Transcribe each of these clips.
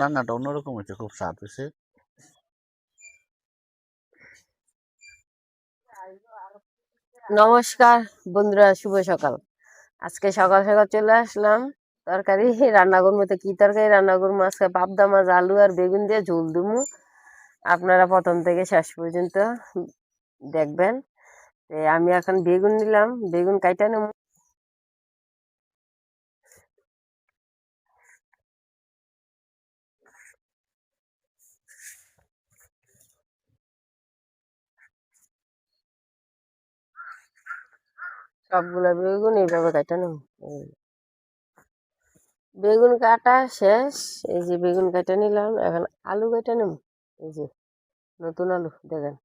রান্নাটা অন্যরকম হয়েছে, খুব স্বাদ হয়েছে। নমস্কার বন্ধুরা, শুভ সকাল। আজকে সকাল সকাল চলে আসলাম তরকারি রান্না করবো। তো কি তরকারি রান্না করবো? আজকে পাবদা মাছ, আলু আর বেগুন দিয়ে ঝোল দেবো। আপনারা প্রথম থেকে শেষ পর্যন্ত দেখবেন। আমি এখন বেগুন নিলাম, বেগুন কাইটা নেব। সবগুলো বেগুন এইভাবে কাইটা নেব। বেগুন কাটা শেষ। এই যে বেগুন কাটা নিলাম, এখন আলু কাটা নেব। এই যে নতুন আলু দেখেন।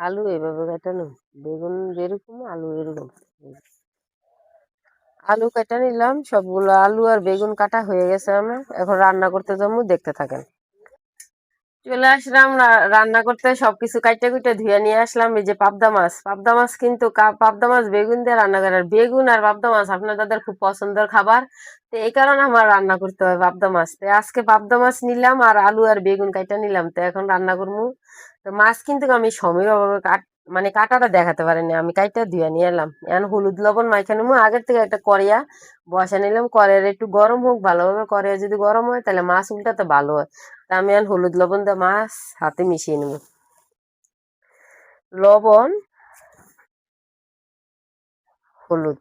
আলু এইভাবে কাটা নেব, বেগুন যেরকম আলু এরকম। আলু কাটা নিলাম, সবগুলো আলু আর বেগুন কাটা হয়ে গেছে। আমার এখন রান্না করতে যাবো, দেখতে থাকেন। চলে আসলাম রান্না করতে, সবকিছু কাইটা কুইটা ধুয়ে নিয়ে আসলাম। এই যে পাবদা মাছ, পাবদা মাছ কিন্তু পাবদা মাছ বেগুন দিয়ে রান্না করে। আর বেগুন আর পাবদা মাছ আপনাদের খুব পছন্দের খাবার, তো এই কারণে আমার রান্না করতে হয় পাবদা মাছ। তো আজকে পাবদা মাছ নিলাম আর আলু আর বেগুন কাইটা নিলাম, তো এখন রান্না করবো। তো মাছ কিন্তু আমি সময় অভাবে মানে কাটাটা দেখাতে পারিনি, আমি কাইটা ধুয়ে নিয়ে এলাম। এখন হলুদ লবণ মাইখা নেবো। আগের থেকে একটা কড়িয়া বসা নিলাম, কড়াইয়ের একটু গরম হোক ভালোভাবে। কড়াইয়া যদি গরম হয় তাহলে মাছ উল্টাতে ভালো হয়। তা আমি এখন হলুদ লবণ দিয়ে মাছ হাতে মিশিয়ে নেব। লবণ, হলুদ।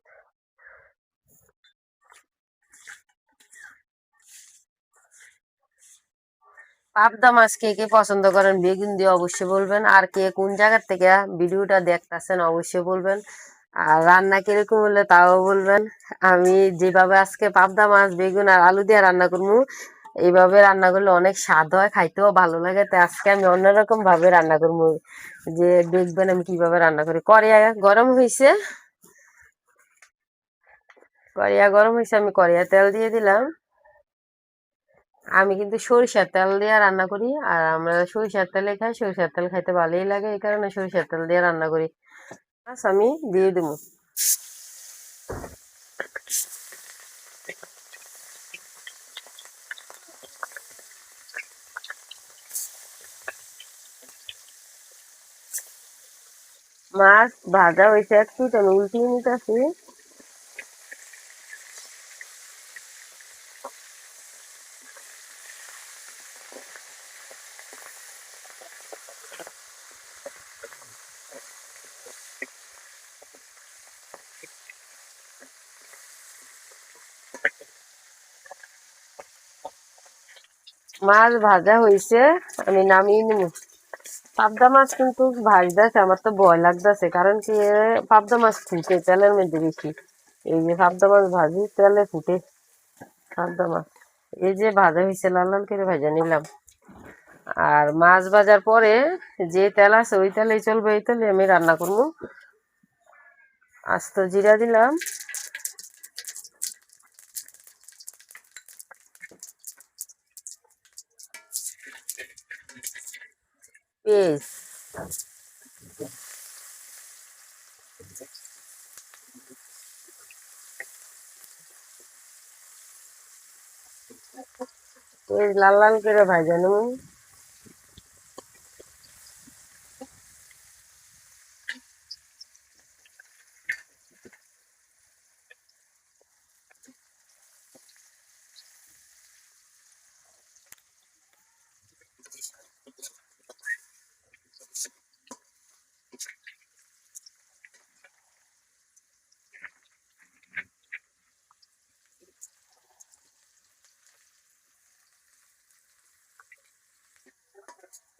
পাবদা মাছ কে কে পছন্দ করেন বেগুন দিয়ে অবশ্যই বলবেন। আর কে কোন জায়গার থেকে ভিডিওটা দেখতেছেন অবশ্যই বলবেন। আর রান্না কিরকম হলে তাও বলবেন। আমি যেভাবে আজকে পাবদা মাছ বেগুন আর আলু দিয়ে রান্না করবো, এইভাবে রান্না করলে অনেক স্বাদ হয়, খাইতেও ভালো লাগে। তো আজকে আমি অন্যরকম ভাবে রান্না করবো, যে দেখবেন আমি কিভাবে রান্না করি। কড়াই গরম হয়েছে, আমি কড়াইয়া তেল দিয়ে দিলাম। আমি কিন্তু সরিষার তেল দিয়ে রান্না করি, আর আমরা সরিষার তেলে খাই। সরিষার তেল খাইতে ভালোই লাগে, এই কারণে সরিষার তেল দিয়ে রান্না করি। মাছ আমি দিয়ে দেবো। মাছ ভাজা হয়েছে একটু, আমি উল্টিয়ে নিতেছি। মাছ ভাজা হয়েছে, আমি নামিয়ে নিব। পাবদা মাছ কিন্তু ভাজতেছে, আমার তো ভয় লাগতেছে। কারণ কি, পাবদা মাছ ফুটে তেলের মধ্যে বেশি। এই যে পাবদা মাছ ভাজি তেলে ফুটে পাবদা মাছ। এই যে ভাজা হয়েছে, লাল লাল করে ভাজা নিলাম। আর মাছ ভাজার পরে যে তেল আছে ওই তেলেই চলবে, এই তেলে আমি রান্না করবো। আস্ত জিরা দিলাম, পেঁয়াজ, পেঁয়াজ লাল লাল করে ভাজা নেব।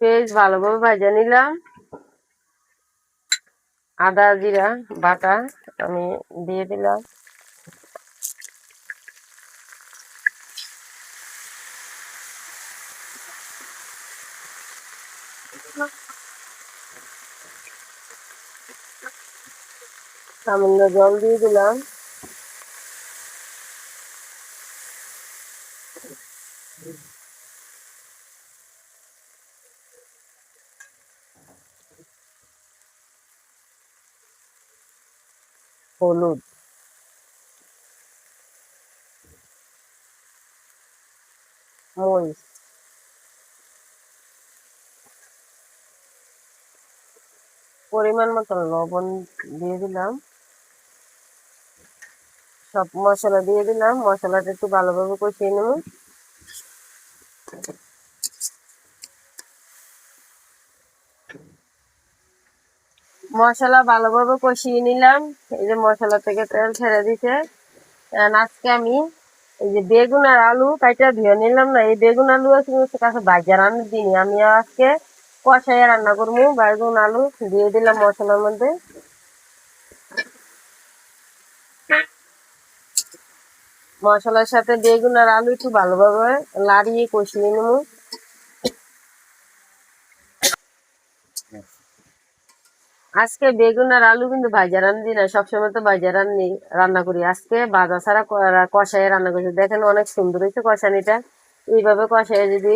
পেঁয়াজ ভালোভাবে ভাজা নিলাম। আদা জিরা বাটা আমি দিয়ে দিলাম। সামান্য জল দিয়ে দিলাম। হলুদ, মরিচ, পরিমাণ মতো লবণ দিয়ে দিলাম, সব মশলা দিয়ে দিলাম। মশলাটা একটু ভালোভাবে কষিয়ে নেব। মশলা ভালোভাবে কষিয়ে নিলাম। এই যে মশলা থেকে তেল ছেড়ে দিছে। আজকে আমি এই যে বেগুন আর আলু কাইটা ধুয়ে নিলাম না, এই বেগুন আলু কাছে ভাজা রান্নার দিনই আমি আজকে কষাইয়া রান্না করবো। বেগুন আলু দিয়ে দিলাম মশলার মধ্যে। মশলার সাথে বেগুন আর আলু একটু ভালোভাবে লাড়িয়ে কষিয়ে নেব। আজকে বেগুন আর আলু কিন্তু ভাজা রান্ধি না, সবসময় তো ভাজা রান্না করি। আজকে ভাজা ছাড়া কষাই রান্না করছি। দেখেন অনেক সুন্দর হয়েছে কষানিটা। এইভাবে কষাই যদি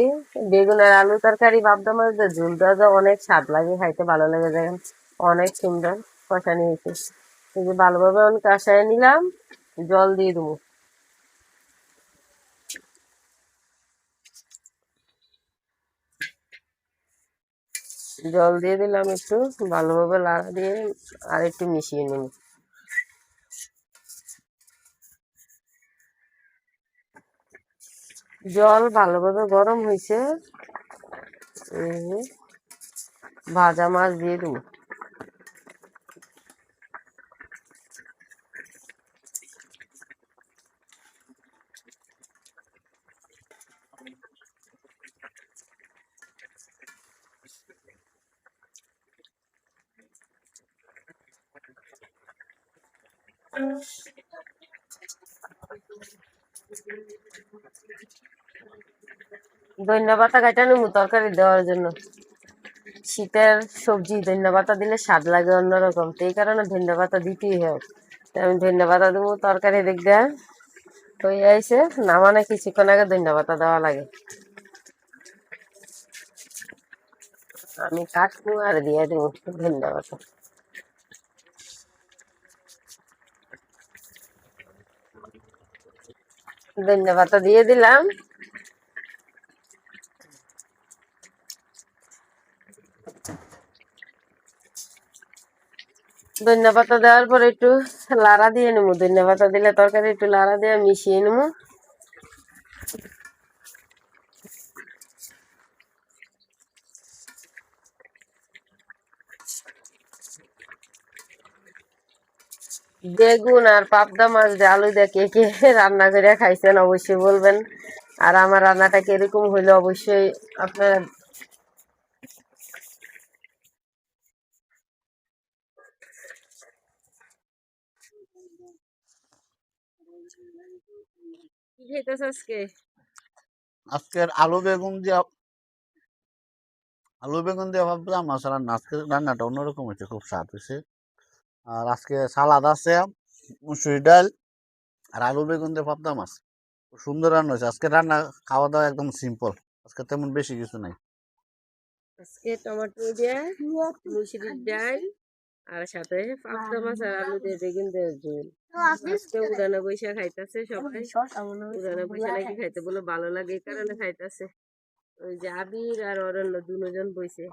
বেগুন আর আলু তরকারি ভাবতে মাঝে ঝুল দেওয়া যায়, অনেক স্বাদ লাগে, খাইতে ভালো লাগে। দেখেন অনেক সুন্দর কষানি হয়েছে। এই যে ভালোভাবে আমি কষাই নিলাম, জল দিয়ে দেবো। জল দিয়ে দিলাম, একটু ভালোভাবে লাড়া দিয়ে আর একটু মিশিয়ে নেব। জল ভালোভাবে গরম হয়েছে, ভাজা মাছ দিয়ে দেবো। ধনিয়া পাতা কাটা নেবো তরকারি দেওয়ার জন্য। শীতের সবজি ধনিয়া পাতা দিলে স্বাদ লাগে অন্যরকম, তো এই কারণে ধনিয়া পাতা দিতেই হয়। আমি ধনিয়া পাতা দেবো তরকারি দেখতে হয়ে আইসে। নামানে কিছুক্ষণ আগে ধনিয়া পাতা দেওয়া লাগে। আমি কাটবো আর দিয়ে দেবো ধনিয়া পাতা। ধনিয়া পাতা দিয়ে দিলাম। ধনিয়া পাতা দেওয়ার পর একটু লাড়া দিয়ে নেবো। ধনিয়া পাতা দিলে তরকারি একটু লাড়া দিয়ে মিশিয়ে নেবো। বেগুন আর পাবদা মাছ দিয়ে আলু দিয়ে কে কে রান্না করে খাইছেন অবশ্যই বলবেন। আর আমার রান্নাটা কিরকম হইলো অবশ্যই আপনারা কি খাইতেছ আজকে? আজকের আলু বেগুন দিয়ে ভাবলাম মাছ রান্না। আজকের রান্নাটা অন্যরকম হয়েছে, খুব স্বাদ হয়েছে। আর আজকে সালাদ আছে, মুসুরি ডাল আর আলু বেগুন দিয়ে ভাবলাম মাছ। খুব সুন্দর রান্না হয়েছে আজকে। রান্না খাওয়া দাওয়া একদম সিম্পল, আজকে তেমন বেশি কিছু নাই। আজকে টমেটো দিয়ে মুসুরির ডাল আর সাথে পাবদা মাছ আর আলু দিয়ে বেগুন দিয়ে ঝোল। আজকে উড়ানে বৈশা খাইতেছে সবাই। উড়ানে বৈশা নাকি খাইতে বলে ভালো লাগে, এই কারণে খাইতেছে। ওই যে আবির আর অরণ্য দুজন বইছে।